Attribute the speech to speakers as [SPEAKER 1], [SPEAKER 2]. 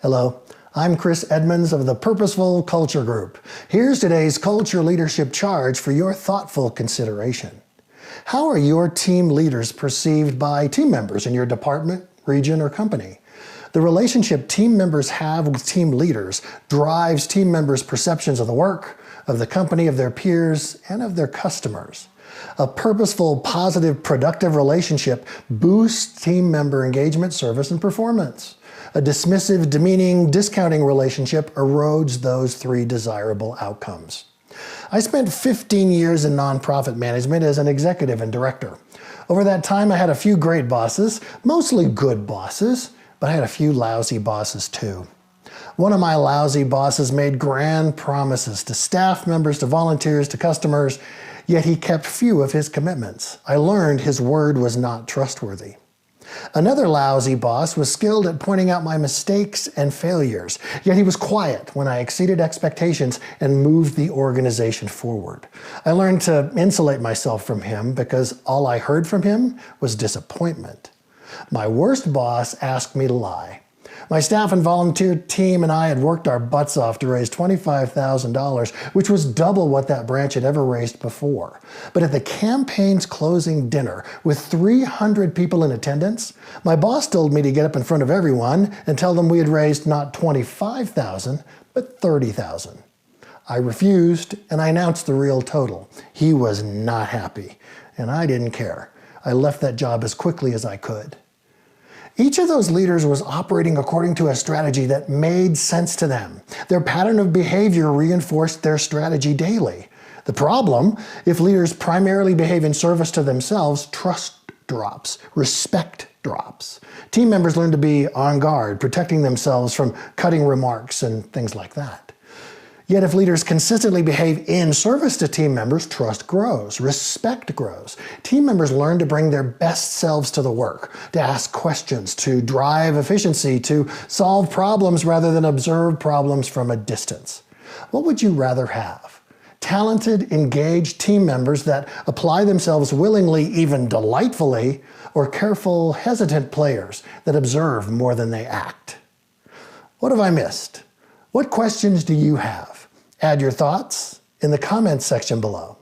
[SPEAKER 1] Hello, I'm Chris Edmonds of the Purposeful Culture Group. Here's today's Culture Leadership Charge for your thoughtful consideration. How are your team leaders perceived by team members in your department, region, or company? The relationship team members have with team leaders drives team members' perceptions of the work, of the company, of their peers, and of their customers. A purposeful, positive, productive relationship boosts team member engagement, service, and performance. A dismissive, demeaning, discounting relationship erodes those three desirable outcomes. I spent 15 years in nonprofit management as an executive and director. Over that time, I had a few great bosses, mostly good bosses, but I had a few lousy bosses too. One of my lousy bosses made grand promises to staff members, to volunteers, to customers, yet he kept few of his commitments. I learned his word was not trustworthy. Another lousy boss was skilled at pointing out my mistakes and failures, yet he was quiet when I exceeded expectations and moved the organization forward. I learned to insulate myself from him because all I heard from him was disappointment. My worst boss asked me to lie. My staff and volunteer team and I had worked our butts off to raise $25,000, which was double what that branch had ever raised before. But at the campaign's closing dinner, with 300 people in attendance, my boss told me to get up in front of everyone and tell them we had raised not $25,000, but $30,000. I refused, and I announced the real total. He was not happy, and I didn't care. I left that job as quickly as I could. Each of those leaders was operating according to a strategy that made sense to them. Their pattern of behavior reinforced their strategy daily. The problem, if leaders primarily behave in service to themselves, trust drops, respect drops. Team members learn to be on guard, protecting themselves from cutting remarks and things like that. Yet if leaders consistently behave in service to team members, trust grows, respect grows. Team members learn to bring their best selves to the work, to ask questions, to drive efficiency, to solve problems rather than observe problems from a distance. What would you rather have? Talented, engaged team members that apply themselves willingly, even delightfully, or careful, hesitant players that observe more than they act? What have I missed? What questions do you have? Add your thoughts in the comments section below.